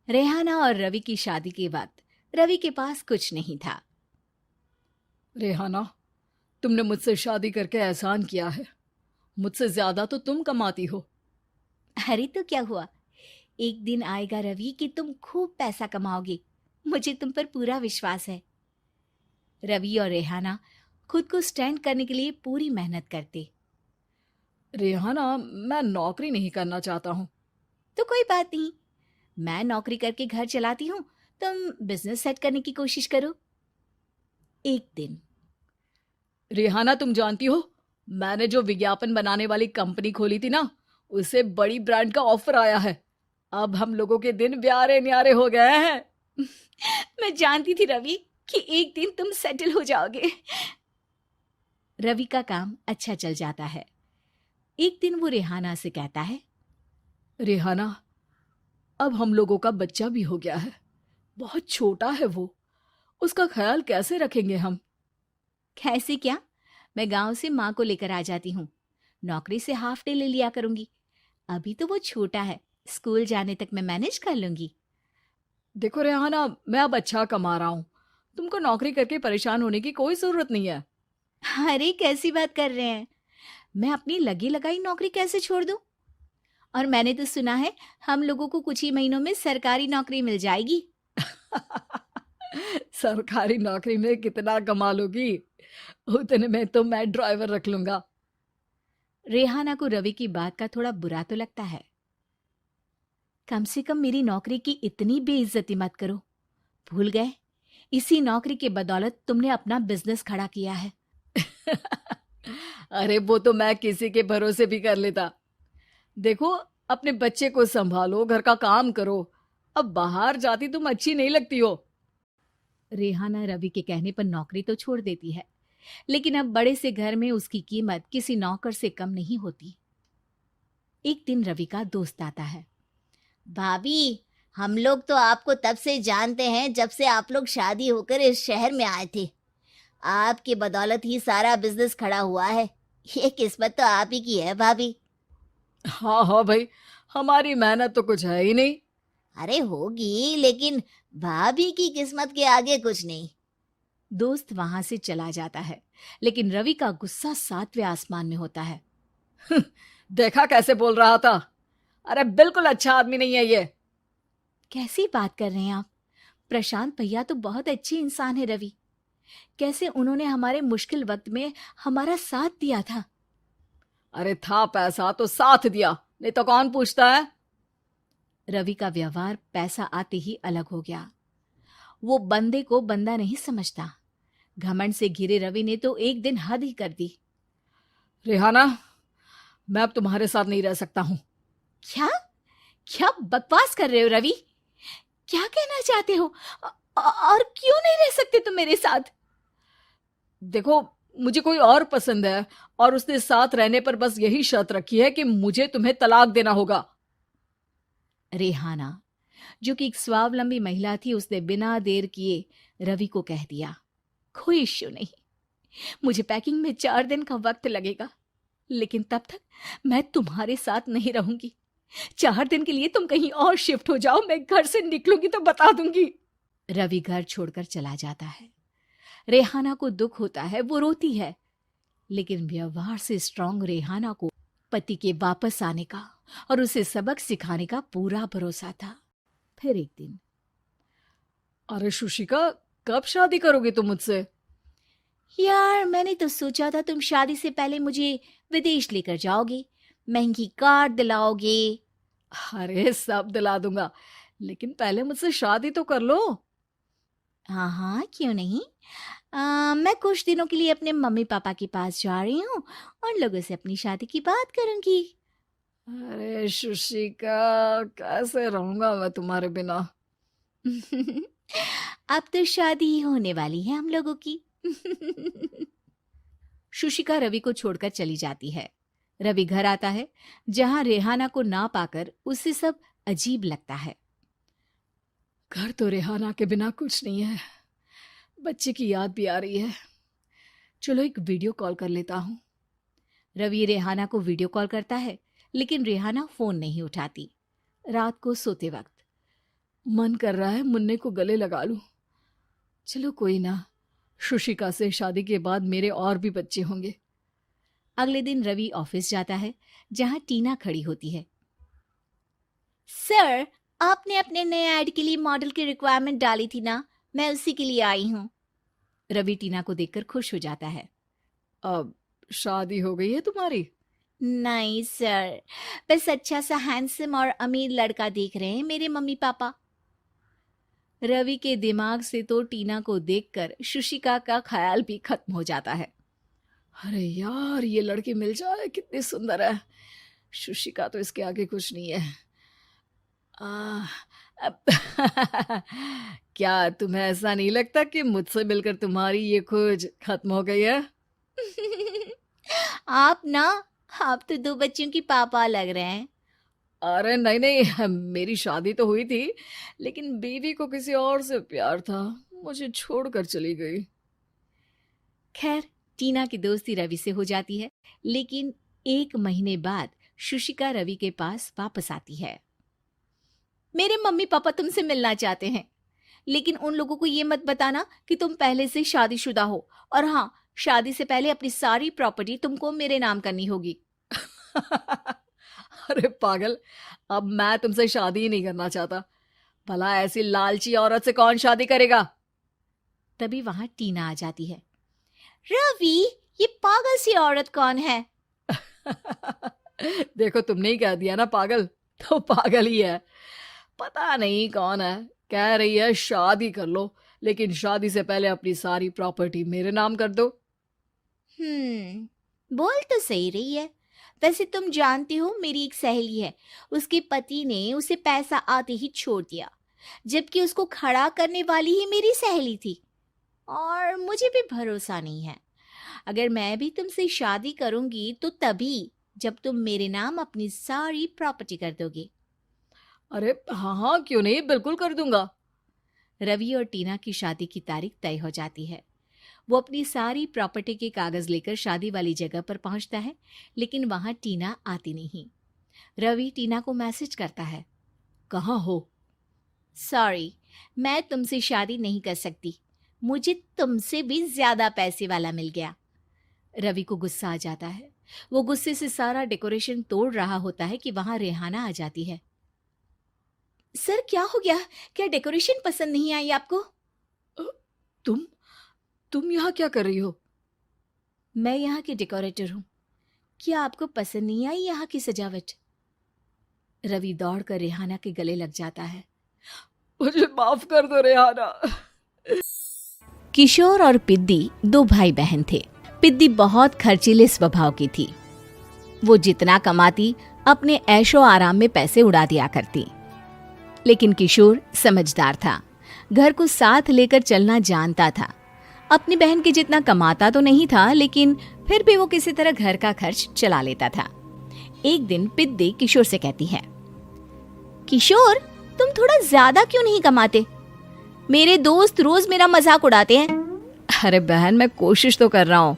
रेहाना और रवि की शादी के बाद रवि के पास कुछ नहीं था। रेहाना, तुमने मुझसे शादी करके एहसान किया है। मुझसे ज्यादा तो तुम कमाती हो। अरे तो क्या हुआ, एक दिन आएगा रवि कि तुम खूब पैसा कमाओगे। मुझे तुम पर पूरा विश्वास है। रवि और रेहाना खुद को स्टैंड करने के लिए पूरी मेहनत करते। रेहाना, मैं नौकरी नहीं करना चाहता हूँ। तो कोई बात नहीं, मैं नौकरी करके घर चलाती हूँ, तुम बिजनेस सेट करने की कोशिश करो। एक दिन रेहाना, तुम जानती हो, मैंने जो विज्ञापन बनाने वाली कंपनी खोली थी ना, उसे बड़ी ब्रांड का ऑफर आया है। अब हम लोगों के दिन ब्यारे न्यारे हो गए हैं। मैं जानती थी रवि कि एक दिन तुम सेटल हो जाओगे। रवि का काम अच्छा चल जाता है। एक दिन वो रेहाना से कहता है, रेहाना, अब हम लोगों का बच्चा भी हो गया है। बहुत छोटा है वो। उसका ख्याल कैसे रखेंगे हम? कैसे क्या, मैं गांव से माँ को लेकर आ जाती हूँ। नौकरी से हाफ डे ले लिया करूंगी। अभी तो वो छोटा है, स्कूल जाने तक मैं मैनेज कर लूंगी। देखो रेहाना, मैं अब अच्छा कमा रहा हूँ। तुमको नौकरी करके परेशान होने की कोई जरूरत नहीं है। अरे कैसी बात कर रहे हैं, मैं अपनी लगी लगाई नौकरी कैसे छोड़ दूं? और मैंने तो सुना है हम लोगों को कुछ ही महीनों में सरकारी नौकरी मिल जाएगी। सरकारी नौकरी में कितना कमा लोगी? उतने में तो मैं ड्राइवर रख लूंगा। रेहाना को रवि की बात का थोड़ा बुरा तो लगता है। कम से कम मेरी नौकरी की इतनी बेइज्जती मत करो। भूल गए, इसी नौकरी के बदौलत तुमने अपना बिजनेस खड़ा किया है। अरे वो तो मैं किसी के भरोसे भी कर लेता। देखो, अपने बच्चे को संभालो, घर का काम करो। अब बाहर जाती तुम अच्छी नहीं लगती हो। रेहाना रवि के कहने पर नौकरी तो छोड़ देती है, लेकिन अब बड़े से घर में उसकी कीमत किसी नौकर से कम नहीं होती। एक दिन रवि का दोस्त आता है। भाभी, हम लोग तो आपको तब से जानते हैं जब से आप लोग शादी होकर इस शहर में आए थे। आपकी बदौलत ही सारा बिजनेस खड़ा हुआ है। ये किस्मत तो आप ही की है भाभी। हाँ हाँ भाई, हमारी मेहनत तो कुछ है ही नहीं। अरे होगी, लेकिन भाभी की किस्मत के आगे कुछ नहीं। दोस्त वहां से चला जाता है, लेकिन रवि का गुस्सा सातवें आसमान में होता है। देखा कैसे बोल रहा था? अरे बिल्कुल अच्छा आदमी नहीं है ये। कैसी बात कर रहे हैं आप? प्रशांत भैया तो बहुत अच्छे इंसान है रवि। कैसे उन्होंने हमारे मुश्किल वक्त में हमारा साथ दिया था। अरे था पैसा तो साथ दिया, नहीं तो कौन पूछता है? रवि का व्यवहार पैसा आते ही अलग हो गया। वो बंदे को बंदा नहीं समझता। घमंड से घिरे रवि ने तो एक दिन हद ही कर दी। रेहाना, मैं अब तुम्हारे साथ नहीं रह सकता हूँ। क्या क्या बकवास कर रहे हो रवि? क्या कहना चाहते हो? और क्यों नहीं रह सकते तुम मेरे साथ? देखो, मुझे कोई और पसंद है, और उसने साथ रहने पर बस यही शर्त रखी है कि मुझे तुम्हें तलाक देना होगा। रेहाना, जो कि एक स्वावलंबी महिला थी, उसने बिना देर किए रवि को कह दिया, कोई इश्यू नहीं, मुझे पैकिंग में 4 दिन का वक्त लगेगा, लेकिन तब तक मैं तुम्हारे साथ नहीं रहूंगी। 4 दिन के लिए तुम कहीं और शिफ्ट हो जाओ, मैं घर से निकलूंगी तो बता दूंगी। रवि घर छोड़कर चला जाता है। रेहाना को दुख होता है, वो रोती है, लेकिन व्यवहार से स्ट्रांग रेहाना को पति के वापस आने का और उसे सबक सिखाने का पूरा भरोसा था। फिर एक दिन, अरे शुशिका, कब शादी करोगे तुम मुझसे? यार मैंने तो सोचा था तुम शादी से पहले मुझे विदेश लेकर जाओगे, महंगी कार दिलाओगे। अरे सब दिला दूंगा, लेकिन पहले मुझसे शादी तो कर लो। हाँ हाँ, क्यों नहीं। मैं कुछ दिनों के लिए अपने मम्मी पापा के पास जा रही हूँ और लोगों से अपनी शादी की बात करूंगी। अरे शुशिका, कैसे रहूंगा मैं तुम्हारे बिना? अब तो शादी ही होने वाली है हम लोगों की। शुशिका रवि को छोड़कर चली जाती है। रवि घर आता है, जहां रेहाना को ना पाकर उसे सब अजीब लगता है। घर तो रेहाना के बिना कुछ नहीं है। बच्चे की याद भी आ रही है। चलो एक वीडियो कॉल कर लेता हूँ। रवि रेहाना को वीडियो कॉल करता है, लेकिन रेहाना फोन नहीं उठाती। रात को सोते वक्त मन कर रहा है मुन्ने को गले लगा लूं। चलो कोई ना, शुशिका से शादी के बाद मेरे और भी बच्चे होंगे। अगले दिन रवि ऑफिस जाता है, जहां टीना खड़ी होती है। सर, आपने अपने नए ऐड के लिए मॉडल की रिक्वायरमेंट डाली थी ना, मैं उसी के लिए आई हूँ। रवि टीना को देखकर खुश हो जाता है। अब शादी हो गई है तुम्हारी? नहीं सर, बस अच्छा सा हैंडसम और अमीर लड़का देख रहे हैं मेरे मम्मी पापा। रवि के दिमाग से तो टीना को देखकर शुशिका का ख्याल भी खत्म हो जाता है। अरे यार, ये लड़की मिल जाए कितनी सुंदर है। शुशिका तो इसके आगे कुछ नहीं है। अब क्या तुम्हें ऐसा नहीं लगता कि मुझसे मिलकर तुम्हारी ये खोज खत्म हो गई है? आप तो 2 बच्चों की पापा लग रहे हैं। अरे नहीं नहीं, मेरी शादी तो हुई थी, लेकिन बीवी को किसी और से प्यार था, मुझे छोड़कर चली गई। खैर, टीना की दोस्ती रवि से हो जाती है, लेकिन 1 महीने बाद शुशिका रवि के पास वापस आती है। मेरे मम्मी पापा तुमसे मिलना चाहते हैं, लेकिन उन लोगों को ये मत बताना कि तुम पहले से शादीशुदा हो, और हाँ, शादी से पहले अपनी सारी प्रॉपर्टी तुमको मेरे नाम करनी होगी। अरे पागल, अब मैं तुमसे शादी ही नहीं करना चाहता। भला ऐसी लालची औरत से कौन शादी करेगा? तभी वहां टीना आ जाती है। रवि, ये पागल सी औरत कौन है? देखो, तुमने ही कह दिया ना पागल, तो पागल ही है। पता नहीं कौन है, कह रही है शादी कर लो, लेकिन शादी से पहले अपनी सारी प्रॉपर्टी मेरे नाम कर दो। बोल तो सही रही है। वैसे तुम जानती हो, मेरी एक सहेली है, उसके पति ने उसे पैसा आते ही छोड़ दिया, जबकि उसको खड़ा करने वाली ही मेरी सहेली थी। और मुझे भी भरोसा नहीं है। अगर मैं भी तुमसे शादी करूंगी तो तभी जब तुम मेरे नाम अपनी सारी प्रॉपर्टी कर दोगे। अरे हाँ हाँ, क्यों नहीं, बिल्कुल कर दूंगा। रवि और टीना की शादी की तारीख तय हो जाती है। वो अपनी सारी प्रॉपर्टी के कागज लेकर शादी वाली जगह पर पहुंचता है, लेकिन वहां टीना आती नहीं। रवि टीना को मैसेज करता है। कहाँ हो? सॉरी, मैं तुमसे शादी नहीं कर सकती, मुझे तुमसे भी ज्यादा पैसे वाला मिल गया। रवि को गुस्सा आ जाता है। वो गुस्से से सारा डेकोरेशन तोड़ रहा होता है कि वहां रेहाना आ जाती है। सर, क्या हो गया? क्या डेकोरेशन पसंद नहीं आई आपको? तुम यहाँ क्या कर रही हो? मैं यहाँ की डेकोरेटर हूँ। क्या आपको पसंद नहीं आई यहाँ की सजावट? रवि दौड़कर रेहाना के गले लग जाता है। मुझे माफ कर दो रेहाना। किशोर और पिद्दी 2 भाई बहन थे। पिद्दी बहुत खर्चीले स्वभाव की थी। वो जितना कमाती अपने ऐशो आराम में पैसे उड़ा दिया करती। लेकिन किशोर समझदार था, घर को साथ लेकर चलना जानता था। अपनी बहन के जितना कमाता तो नहीं था, लेकिन फिर भी वो किसी तरह घर का खर्च चला लेता था। एक दिन पिद्दी किशोर से कहती है, किशोर, तुम थोड़ा ज्यादा क्यों नहीं कमाते? मेरे दोस्त रोज मेरा मजाक उड़ाते हैं। अरे बहन, मैं कोशिश तो कर रहा हूँ।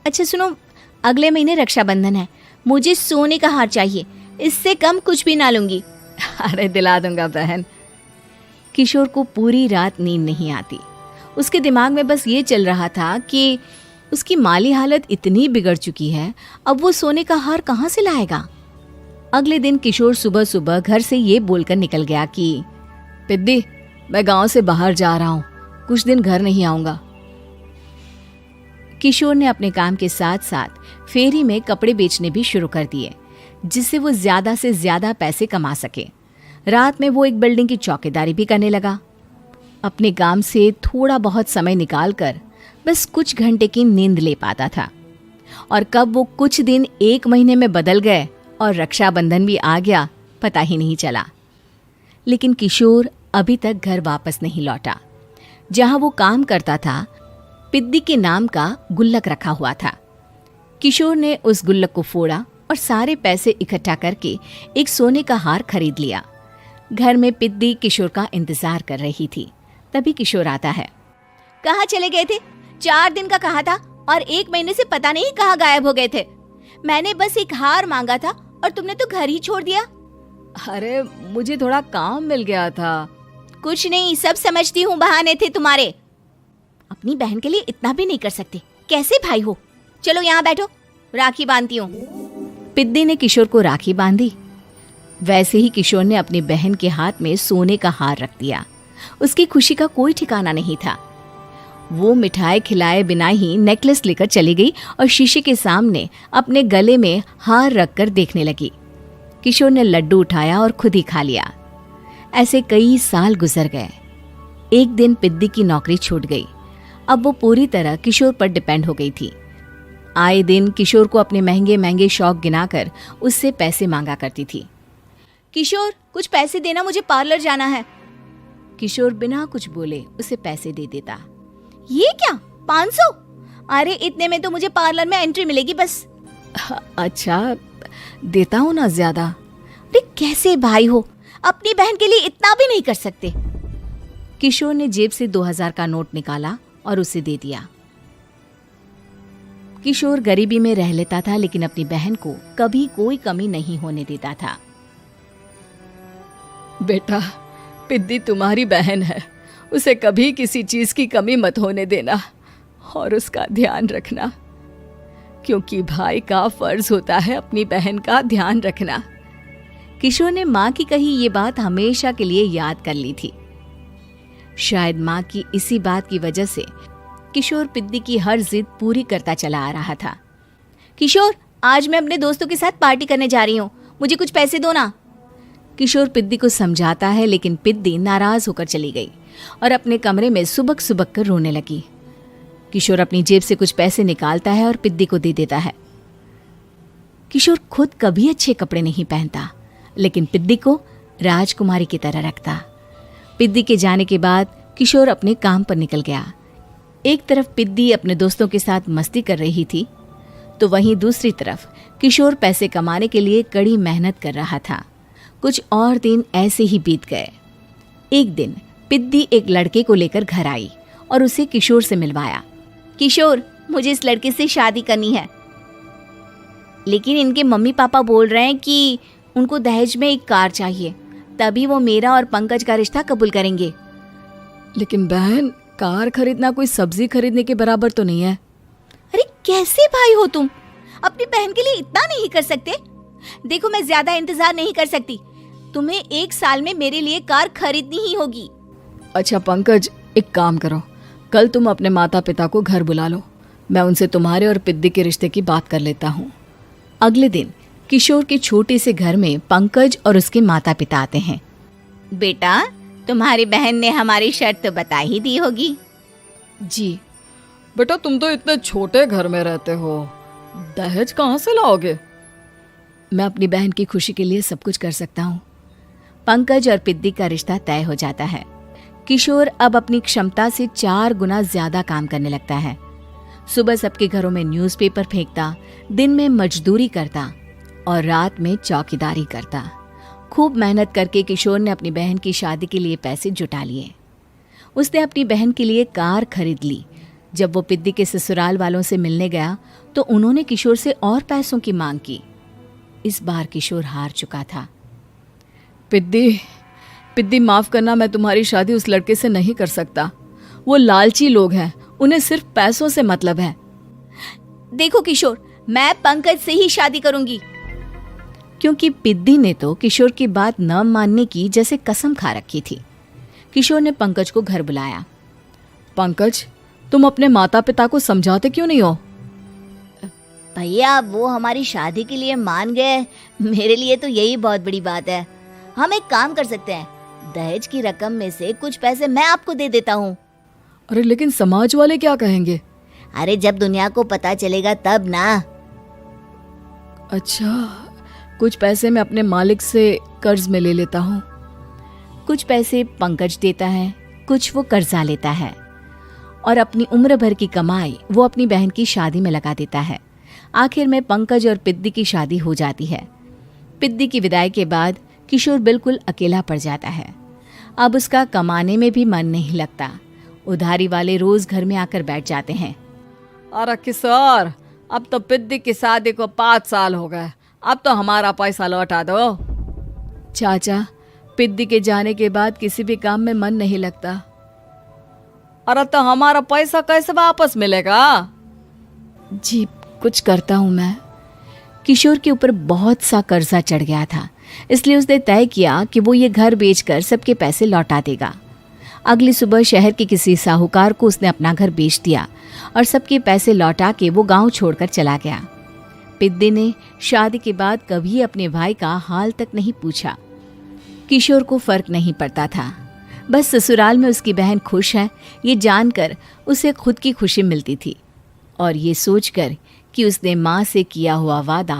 अच्छा सुनो, अगले महीने रक्षाबंधन है, मुझे सोने का हार चाहिए, इससे कम कुछ भी ना लूंगी। अरे दिला दूंगा बहन। किशोर को पूरी रात नींद नहीं आती। उसके दिमाग में बस ये चल रहा था कि उसकी माली हालत इतनी बिगड़ चुकी है, अब वो सोने का हार कहाँ से लाएगा। अगले दिन किशोर सुबह सुबह घर से ये बोलकर निकल गया कि पिद्दी, मैं गांव से बाहर जा रहा हूँ, कुछ दिन घर नहीं आऊंगा। किशोर ने अपने काम के साथ साथ फेरी में कपड़े बेचने भी शुरू कर दिए, जिससे वो ज्यादा से ज्यादा पैसे कमा सके। रात में वो एक बिल्डिंग की चौकीदारी भी करने लगा। अपने काम से थोड़ा बहुत समय निकालकर बस कुछ घंटे की नींद ले पाता था। और कब वो कुछ दिन 1 महीने में बदल गए और रक्षाबंधन भी आ गया, पता ही नहीं चला। लेकिन किशोर अभी तक घर वापस नहीं लौटा। जहां वो काम करता था, पिद्दी के नाम का गुल्लक रखा हुआ था। किशोर ने उस गुल्लक को फोड़ा और सारे पैसे इकट्ठा करके एक सोने का हार खरीद लिया। घर में पिद्दी किशोर का इंतजार कर रही थी। तभी किशोर आता है। कहाँ चले गए थे? 4 दिन का कहा था और 1 महीने से पता नहीं कहाँ गायब हो गए थे। मैंने बस एक हार मांगा था और तुमने तो घर ही छोड़ दिया। अरे मुझे थोड़ा काम मिल गया था। कुछ नहीं, सब समझती हूँ, बहाने थे तुम्हारे। अपनी बहन के लिए इतना भी नहीं कर सकते, कैसे भाई हो। चलो यहाँ बैठो, राखी बांधती हूँ। पिद्दी ने किशोर को राखी बांधी। वैसे ही किशोर ने अपनी बहन के हाथ में सोने का हार रख दिया। उसकी खुशी का कोई ठिकाना नहीं था। वो मिठाई खिलाए बिना ही नेकलेस लेकर चली गई और शीशे के सामने अपने गले में हार रखकर देखने लगी। किशोर ने लड्डू उठाया और खुद ही खा लिया। ऐसे कई साल गुजर गए। एक दिन पिद्दी की नौकरी छूट गई। अब वो पूरी तरह किशोर पर डिपेंड हो गई थी। आए दिन किशोर को अपने महंगे महंगे शौक गिनाकर उससे पैसे मांगा करती थी। किशोर, कुछ पैसे देना, मुझे पार्लर जाना है। किशोर बिना कुछ बोले उसे पैसे दे देता। ये क्या, 500? अरे इतने में तो मुझे पार्लर में एंट्री मिलेगी बस। अच्छा, देता हूँ ना ज्यादा। अरे कैसे भाई हो, अपनी बहन के लिए इतना भी नहीं कर सकते। किशोर ने जेब से 2000 का नोट निकाला और उसे दे दिया। किशोर गरीबी में रह लेता था, लेकिन अपनी बहन को कभी कोई कमी नहीं होने देता था। बेटा, पिद्दी तुम्हारी बहन है, उसे कभी किसी चीज की कमी मत होने देना और उसका ध्यान रखना, क्योंकि भाई का फर्ज होता है अपनी बहन का ध्यान रखना। किशोर ने माँ की कही ये बात हमेशा के लिए याद कर ली थी। शायद माँ की इसी बात की वजह से किशोर पिद्दी की हर जिद पूरी करता चला आ रहा था। किशोर, आज मैं अपने दोस्तों के साथ पार्टी करने जा रही हूँ, मुझे कुछ पैसे दो ना। किशोर पिद्दी को समझाता है, लेकिन पिद्दी नाराज होकर चली गई और अपने कमरे में सुबक सुबक कर रोने लगी। किशोर अपनी जेब से कुछ पैसे निकालता है और पिद्दी को दे देता है। किशोर खुद कभी अच्छे कपड़े नहीं पहनता, लेकिन पिद्दी को राजकुमारी की तरह रखता। पिद्दी के जाने के बाद किशोर अपने काम पर निकल गया। एक तरफ पिद्दी अपने दोस्तों के साथ मस्ती कर रही थी, तो वहीं दूसरी तरफ किशोर पैसे कमाने के लिए कड़ी मेहनत कर रहा था। कुछ और दिन ऐसे ही बीत गए। एक दिन पिद्दी एक लड़के को लेकर घर आई और उसे किशोर से मिलवाया। किशोर, मुझे इस लड़के से शादी करनी है, लेकिन इनके मम्मी पापा बोल रहे हैं कि उनको दहेज में एक कार चाहिए, तभी वो मेरा और पंकज का रिश्ता कबूल करेंगे। लेकिन बहन, कार खरीदना कोई सब्जी खरीदने के बराबर तो नहीं है। अरे कैसे भाई हो तुम, अपनी बहन के लिए इतना नहीं कर सकते। देखो, मैं ज्यादा इंतजार नहीं कर सकती, तुम्हें 1 साल में मेरे लिए कार खरीदनी ही होगी। अच्छा पंकज, एक काम करो, कल तुम अपने माता पिता को घर बुला लो, मैं उनसे तुम्हारे और पिद्दी के रिश्ते की बात कर लेता हूँ। अगले दिन किशोर के छोटे से घर में पंकज और उसके माता पिता आते हैं। बेटा, तुम्हारी बहन ने हमारी शर्त तो बता ही दी होगी। जी बेटा, तुम तो इतने छोटे घर में रहते हो, दहेज कहाँ से लाओगे? मैं अपनी बहन की खुशी के लिए सब कुछ कर सकता हूँ। पंकज और पिद्दी का रिश्ता तय हो जाता है। किशोर अब अपनी क्षमता से 4 गुना ज्यादा काम करने लगता है। सुबह सबके घरों में न्यूज़पेपर फेंकता, दिन में मजदूरी करता और रात में चौकीदारी करता। खूब मेहनत करके किशोर ने अपनी बहन की शादी के लिए पैसे जुटा लिए। उसने अपनी बहन के लिए कार खरीद ली। जब वो पिद्दी के ससुराल वालों से मिलने गया तो उन्होंने किशोर से और पैसों की मांग की। इस बार किशोर हार चुका था। पिद्दी माफ करना, मैं तुम्हारी शादी उस लड़के से नहीं कर सकता। वो लालची लोग हैं, उन्हें सिर्फ पैसों से मतलब है। देखो किशोर, मैं पंकज से ही शादी करूंगी। क्योंकि पिद्दी ने तो किशोर की बात न मानने की जैसे कसम खा रखी थी। किशोर ने पंकज को घर बुलाया। पंकज, तुम अपने माता पिता को समझाते क्यों नहीं हो? भैया, वो हमारी शादी के लिए मान गए, मेरे लिए तो यही बहुत बड़ी बात है। हम एक काम कर सकते हैं, दहेज की रकम में से कुछ पैसे मैं आपको दे देता हूँ। अरे लेकिन समाज वाले क्या कहेंगे? अरे जब दुनिया को पता चलेगा तब ना। अच्छा, कुछ पैसे मैं अपने मालिक से कर्ज में ले लेता हूँ। कुछ पैसे पंकज देता है, कुछ वो कर्जा लेता है और अपनी उम्र भर की कमाई वो अपनी बहन की शादी में लगा देता है। आखिर में पंकज और पिद्दी की शादी हो जाती है। पिद्दी की विदाई के बाद किशोर बिल्कुल अकेला पड़ जाता है। अब उसका कमाने में भी मन नहीं लगता। उधारी वाले रोज घर में आकर बैठ जाते हैं। अरे किशोर, अब तो पिद्दी की शादी को 5 साल हो गए, अब तो हमारा पैसा लौटा दो। चाचा, पिद्दी के जाने के बाद किसी भी काम में मन नहीं लगता। अरे तो हमारा पैसा कैसे वापस मिलेगा? जी कुछ करता हूं मैं। किशोर के ऊपर बहुत सा कर्जा चढ़ गया था, इसलिए उसने तय किया कि वो ये घर बेचकर सबके पैसे लौटा देगा। अगली सुबह शहर के किसी साहूकार को उसने अपना घर बेच दिया और सबके पैसे लौटा के वो गांव छोड़कर चला गया। पिद्दी ने शादी के बाद कभी अपने भाई का हाल तक नहीं पूछा। किशोर को फर्क नहीं पड़ता था, बस ससुराल में उसकी बहन खुश है ये जानकर उसे खुद की खुशी मिलती थी और ये सोचकर कि उसने माँ से किया हुआ वादा